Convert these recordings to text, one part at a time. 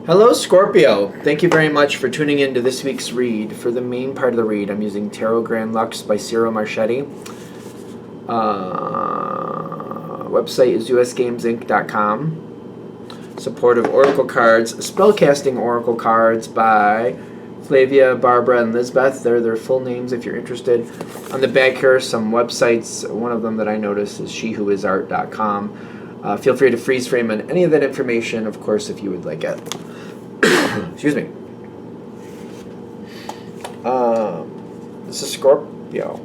Hello, Scorpio. Thank you very much for tuning in to this week's read. For the main part of the read, I'm using Tarot Grand Lux by Ciro Marchetti. Website is usgamesinc.com. Supportive Oracle cards, spellcasting Oracle cards by Flavia, Barbara, and Lisbeth. They're their full names if you're interested. On the back here are some websites. One of them that I noticed is shewhoisart.com. Feel free to freeze frame on any of that information, of course, if you would like it. Excuse me. This is Scorpio.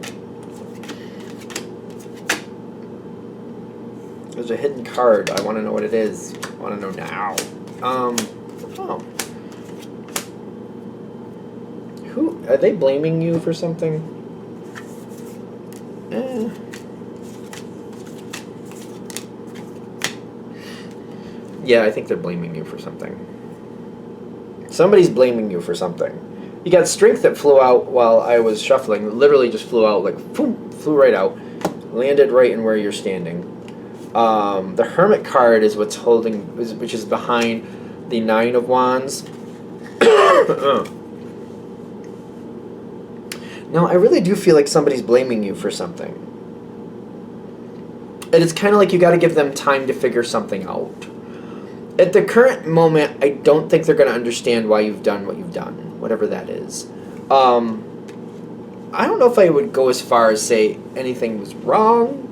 There's a hidden card. I want to know what it is. I want to know now. Oh. Who are they blaming you for something? Yeah, I think they're blaming you for something. Somebody's blaming you for something. You got strength that flew out while I was shuffling. Literally just flew out, like, boom, flew right out. Landed right in where you're standing. The Hermit card is what's holding, which is behind the Nine of Wands. Now, I really do feel like somebody's blaming you for something. And it's kind of like you got to give them time to figure something out. At the current moment, I don't think they're going to understand why you've done what you've done, whatever that is. I don't know if I would go as far as say anything was wrong.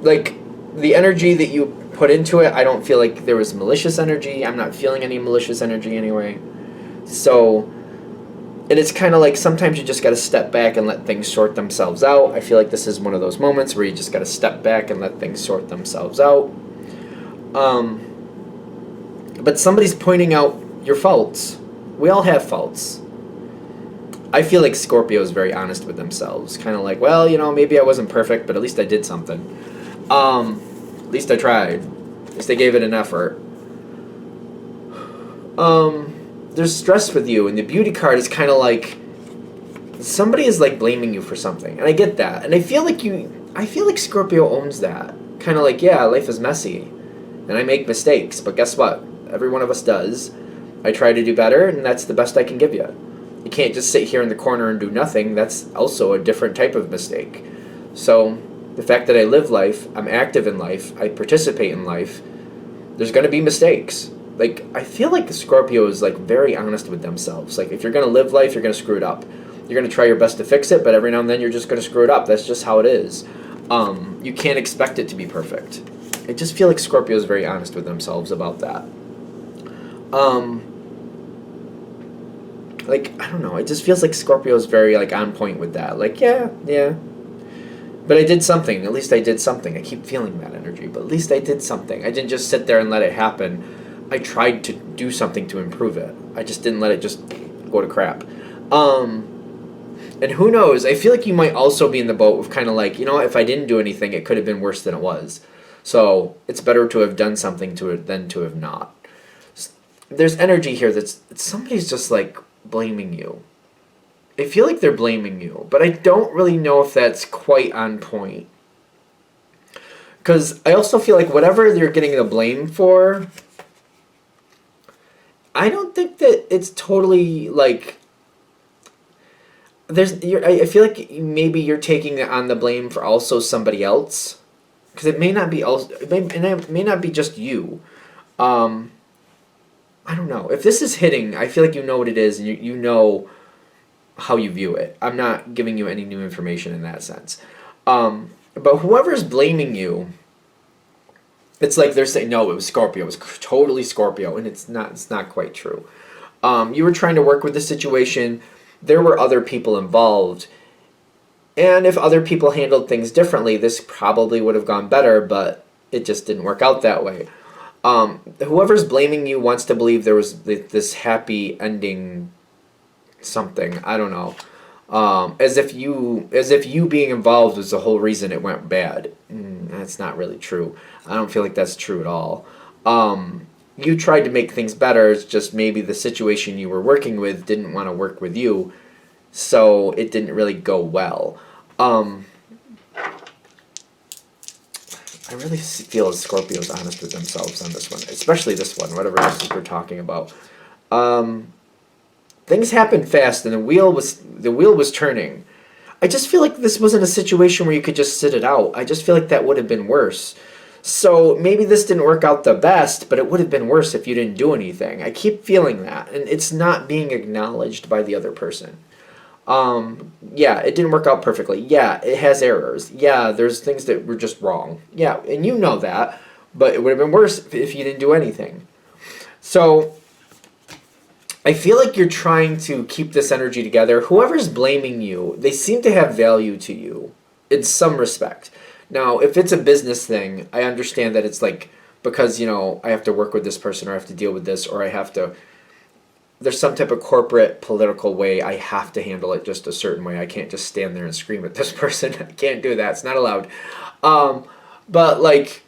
Like, the energy that you put into it, I don't feel like there was malicious energy. I'm not feeling any malicious energy anyway. So, and it's kind of like sometimes you just got to step back and let things sort themselves out. I feel like this is one of those moments where you just got to step back and let things sort themselves out. But somebody's pointing out your faults. We all have faults. I feel like Scorpio is very honest with themselves. Kind of like, well, you know, maybe I wasn't perfect, but at least I did something. At least I tried. At least I gave it an effort. There's stress with you, and the Beauty card is kind of like somebody is like blaming you for something, and I get that, and I feel like Scorpio owns that. Kind of like, yeah, life is messy. And I make mistakes, but guess what? Every one of us does. I try to do better, and that's the best I can give you. You can't just sit here in the corner and do nothing. That's also a different type of mistake. So, the fact that I live life, I'm active in life, I participate in life, there's going to be mistakes. Like, I feel like the Scorpio is, like, very honest with themselves. Like, if you're going to live life, you're going to screw it up. You're going to try your best to fix it, but every now and then you're just going to screw it up. That's just how it is. You can't expect it to be perfect. I just feel like Scorpio is very honest with themselves about that. Like, I don't know. It just feels like Scorpio is very, like, on point with that. Like, yeah. But I did something. At least I did something. I keep feeling that energy, but at least I did something. I didn't just sit there and let it happen. I tried to do something to improve it. I just didn't let it just go to crap. And who knows? I feel like you might also be in the boat of kind of like, you know, if I didn't do anything, it could have been worse than it was. So it's better to have done something to it than to have not. There's energy here that's somebody's just like blaming you. I feel like they're blaming you, but I don't really know if that's quite on point. Because I also feel like whatever you're getting the blame for, I don't think that it's totally like I feel like maybe you're taking on the blame for also somebody else. Because it may not be it may not be just you. I don't know. If this is hitting, I feel like you know what it is, and you know how you view it. I'm not giving you any new information in that sense. But whoever's blaming you, it's like they're saying, no, it was Scorpio. It was totally Scorpio, and it's not quite true. You were trying to work with the situation. There were other people involved. And if other people handled things differently, this probably would have gone better, but it just didn't work out that way. Whoever's blaming you wants to believe there was this happy ending something. I don't know. As if you being involved was the whole reason it went bad. That's not really true. I don't feel like that's true at all. You tried to make things better. It's just maybe the situation you were working with didn't want to work with you, so it didn't really go well. I really feel Scorpio's honest with themselves on this one, especially this one, whatever else we're talking about. Things happened fast, and the wheel was turning. I just feel like this wasn't a situation where you could just sit it out. I just feel like that would have been worse. So maybe this didn't work out the best, but it would have been worse if you didn't do anything. I keep feeling that, and it's not being acknowledged by the other person. Yeah, it didn't work out perfectly. Yeah, it has errors. Yeah, there's things that were just wrong. Yeah, and you know that, but it would have been worse if you didn't do anything. So I feel like you're trying to keep this energy together. Whoever's blaming you, they seem to have value to you in some respect. Now, if it's a business thing, I understand that it's like because, I have to work with this person or I have to deal with this or I have to there's some type of corporate political way I have to handle it just a certain way. I can't just stand there and scream at this person. I can't do that. It's not allowed. But like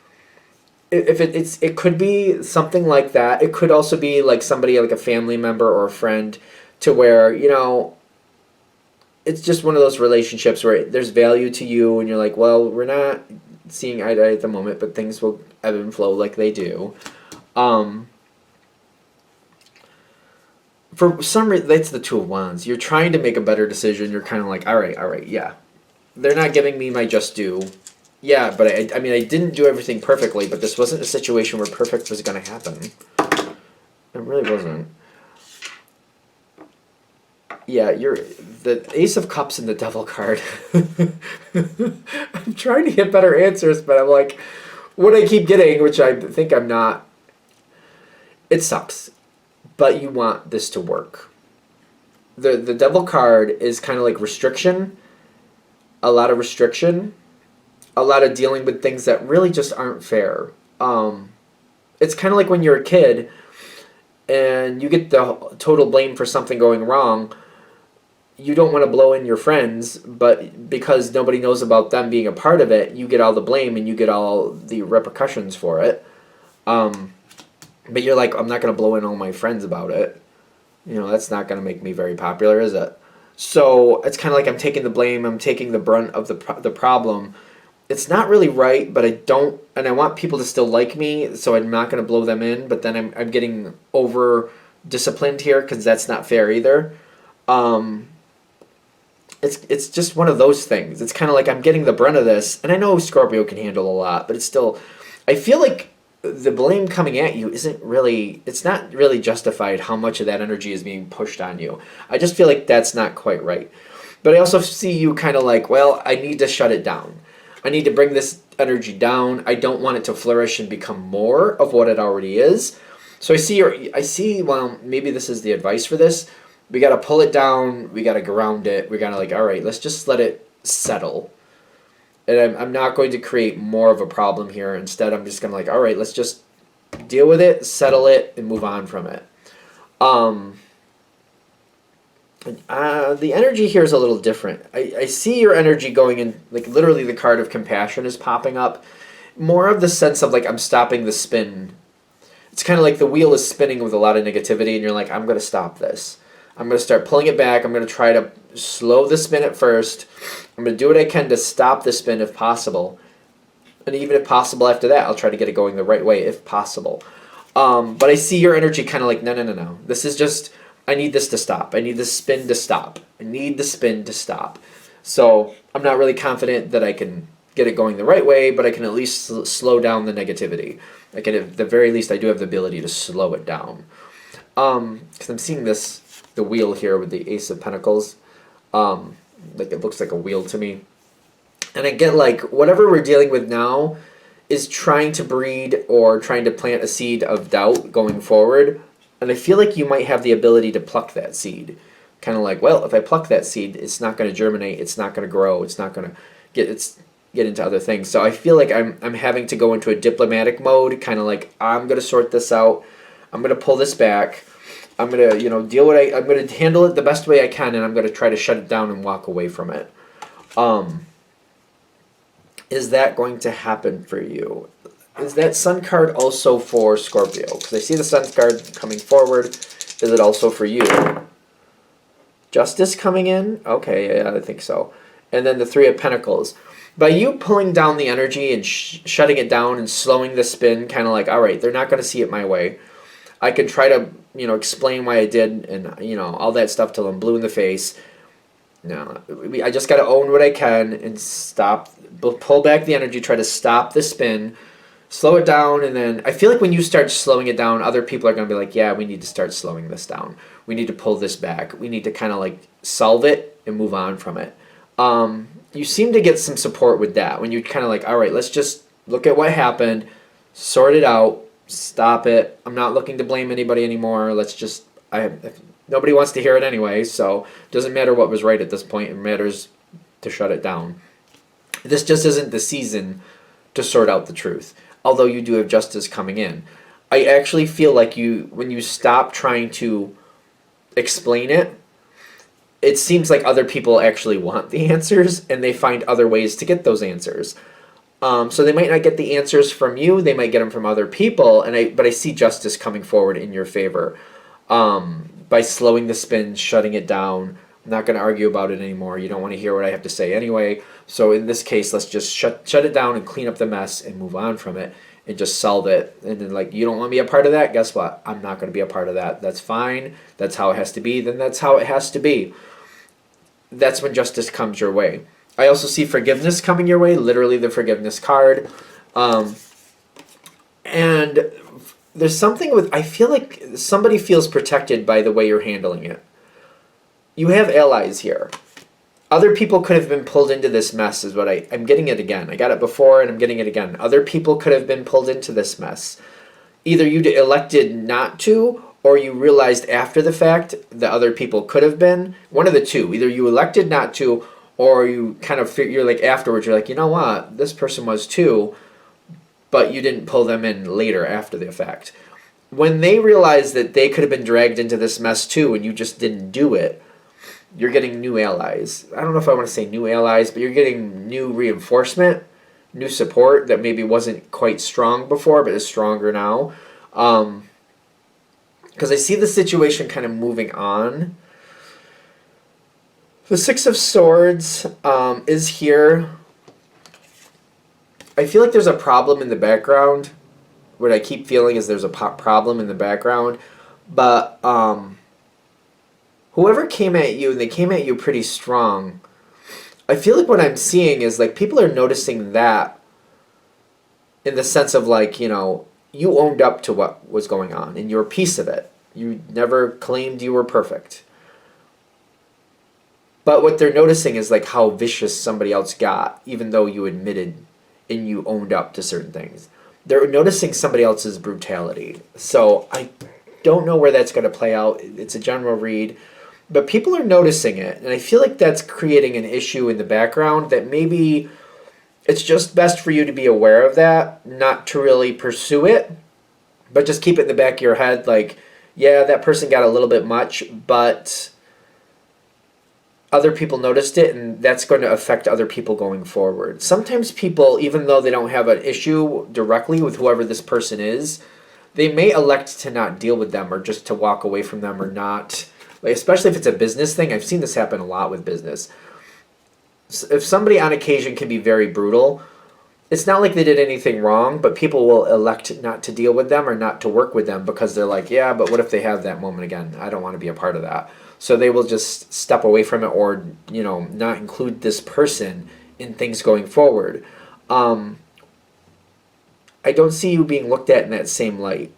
if it could be something like that. It could also be like somebody like a family member or a friend to where, it's just one of those relationships where there's value to you and you're like, well, we're not seeing eye to eye at the moment, but things will ebb and flow like they do. For some reason, that's the Two of Wands. You're trying to make a better decision. You're kind of like, all right, yeah. They're not giving me my just due. Yeah, but I mean, I didn't do everything perfectly, but this wasn't a situation where perfect was going to happen. It really wasn't. Yeah, you're the Ace of Cups and the Devil card. I'm trying to get better answers, but I'm like, what I keep getting, which I think I'm not, it sucks. But you want this to work. The Devil card is kind of like restriction, a lot of restriction, a lot of dealing with things that really just aren't fair. It's kind of like when you're a kid and you get the total blame for something going wrong. You don't want to blow in your friends, but because nobody knows about them being a part of it, you get all the blame and you get all the repercussions for it. But you're like, I'm not going to blow in all my friends about it. That's not going to make me very popular, is it? So it's kind of like I'm taking the blame. I'm taking the brunt of the problem. It's not really right, but I want people to still like me, so I'm not going to blow them in. But then I'm getting over disciplined here because that's not fair either. It's just one of those things. It's kind of like I'm getting the brunt of this, and I know Scorpio can handle a lot, but it's still, I feel like the blame coming at you it's not really justified how much of that energy is being pushed on you. I just feel like that's not quite right. But I also see you kind of like, well, I need to shut it down. I need to bring this energy down. I don't want it to flourish and become more of what it already is. So well, maybe this is the advice for this. We got to pull it down. We got to ground it. We got to all right, let's just let it settle. And I'm not going to create more of a problem here. Instead, I'm just going to all right, let's just deal with it, settle it, and move on from it. The energy here is a little different. I see your energy going in, literally the card of compassion is popping up. More of the sense of I'm stopping the spin. It's kind of like the wheel is spinning with a lot of negativity, and you're like, I'm going to stop this. I'm going to start pulling it back. I'm going to try to slow the spin at first. I'm going to do what I can to stop the spin if possible. And even if possible after that, I'll try to get it going the right way if possible. But I see your energy kind of no. This is just, I need this to stop. I need the spin to stop. I need the spin to stop. So I'm not really confident that I can get it going the right way, but I can at least slow down the negativity. At the very least, I do have the ability to slow it down. Because I'm seeing the wheel here with the Ace of Pentacles. It looks like a wheel to me. And I get whatever we're dealing with now is trying to breed or trying to plant a seed of doubt going forward. And I feel like you might have the ability to pluck that seed. Kind of well, if I pluck that seed, it's not going to germinate, it's not going to grow, it's not going to get into other things. So I feel like I'm having to go into a diplomatic mode, kind of I'm going to sort this out. I'm going to pull this back. I'm going to, I'm going to handle it the best way I can, and I'm going to try to shut it down and walk away from it. Is that going to happen for you? Is that Sun card also for Scorpio? Because I see the Sun card coming forward. Is it also for you? Justice coming in? Okay, yeah, I think so. And then the Three of Pentacles. By you pulling down the energy and shutting it down and slowing the spin, kind of like, all right, they're not going to see it my way. I can try to, explain why I did and, all that stuff till I'm blue in the face. No, I just got to own what I can and stop, pull back the energy, try to stop the spin, slow it down, and then I feel like when you start slowing it down, other people are going to be like, yeah, we need to start slowing this down. We need to pull this back. We need to kind of like solve it and move on from it. You seem to get some support with that when you kind of like, all right, let's just look at what happened, sort it out, stop it. I'm not looking to blame anybody anymore. Let's just, nobody wants to hear it anyway, so it doesn't matter what was right at this point. It matters to shut it down. This just isn't the season to sort out the truth, although you do have justice coming in. I actually feel like when you stop trying to explain it, it seems like other people actually want the answers and they find other ways to get those answers. So they might not get the answers from you, they might get them from other people, but I see justice coming forward in your favor. By slowing the spin, shutting it down. I'm not going to argue about it anymore. You don't want to hear what I have to say anyway. So in this case, let's just shut it down and clean up the mess and move on from it and just solve it. And then like, you don't want me a part of that? Guess what? I'm not going to be a part of that. That's fine. That's how it has to be. Then that's how it has to be. That's when justice comes your way. I also see forgiveness coming your way, literally the forgiveness card. And there's something with, I feel like somebody feels protected by the way you're handling it. You have allies here. Other people could have been pulled into this mess is what I'm getting it again. I got it before and I'm getting it again. Other people could have been pulled into this mess. Either you elected not to, or you realized after the fact that other people could have been. One of the two. Either you elected not to, or you kind of figure, like afterwards, you're like, you know what, this person was too, but you didn't pull them in later after the fact. When they realize that they could have been dragged into this mess too and you just didn't do it, you're getting new allies. I don't know if I want to say new allies, but you're getting new reinforcement, new support that maybe wasn't quite strong before but is stronger now. Because I see the situation kind of moving on. The Six of Swords is here. I feel like there's a problem in the background. What I keep feeling is there's a problem in the background. But whoever came at you, and they came at you pretty strong, I feel like what I'm seeing is like people are noticing that in the sense of like, you owned up to what was going on and you're a piece of it. You never claimed you were perfect. But what they're noticing is like how vicious somebody else got, even though you admitted and you owned up to certain things. They're noticing somebody else's brutality. So I don't know where that's going to play out. It's a general read. But people are noticing it. And I feel like that's creating an issue in the background that maybe it's just best for you to be aware of that, not to really pursue it, but just keep it in the back of your head like, yeah, that person got a little bit much, but other people noticed it, and that's going to affect other people going forward. Sometimes people, even though they don't have an issue directly with whoever this person is, they may elect to not deal with them or just to walk away from them or not. Like, especially if it's a business thing. I've seen this happen a lot with business. If somebody on occasion can be very brutal, it's not like they did anything wrong, but people will elect not to deal with them or not to work with them because they're like, yeah, but what if they have that moment again? I don't want to be a part of that. So they will just step away from it or, not include this person in things going forward. I don't see you being looked at in that same light.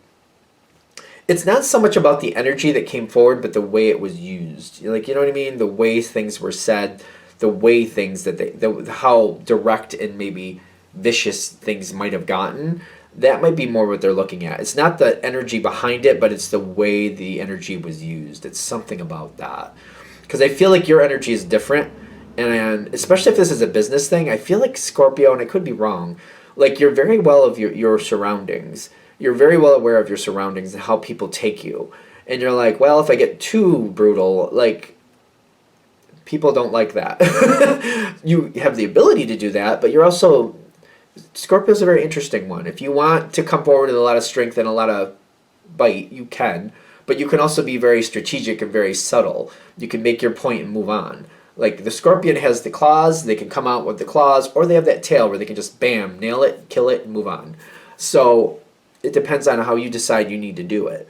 It's not so much about the energy that came forward, but the way it was used. Like, you know what I mean? The way things were said, the way things that how direct and maybe vicious things might have gotten. That might be more what they're looking at. It's not the energy behind it, but it's the way the energy was used. It's something about that. Because I feel like your energy is different, and especially if this is a business thing, I feel like Scorpio, and I could be wrong, like you're very well of your surroundings. You're very well aware of your surroundings and how people take you. And you're like, well, if I get too brutal, like, people don't like that. You have the ability to do that, but you're also... Scorpio's a very interesting one. If you want to come forward with a lot of strength and a lot of bite, you can. But you can also be very strategic and very subtle. You can make your point and move on. Like the scorpion has the claws, they can come out with the claws, or they have that tail where they can just bam, nail it, kill it, and move on. So it depends on how you decide you need to do it.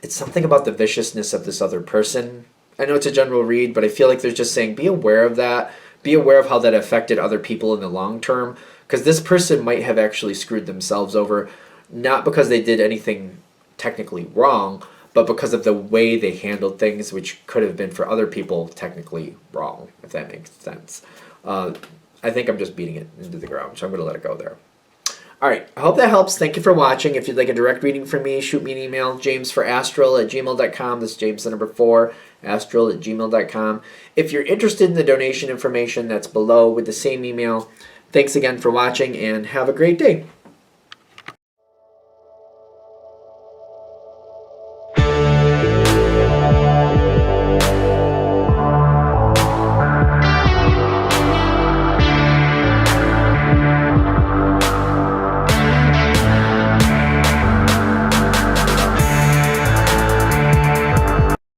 It's something about the viciousness of this other person. I know it's a general read, but I feel like they're just saying be aware of that. Be aware of how that affected other people in the long term. Because this person might have actually screwed themselves over, not because they did anything technically wrong, but because of the way they handled things, which could have been for other people technically wrong, if that makes sense. I think I'm just beating it into the ground, so I'm going to let it go there. All right, I hope that helps. Thank you for watching. If you'd like a direct reading from me, shoot me an email, jamesforastral@gmail.com. That's James the number 4, astral@gmail.com. If you're interested in the donation information, that's below with the same email. Thanks again for watching, and have a great day.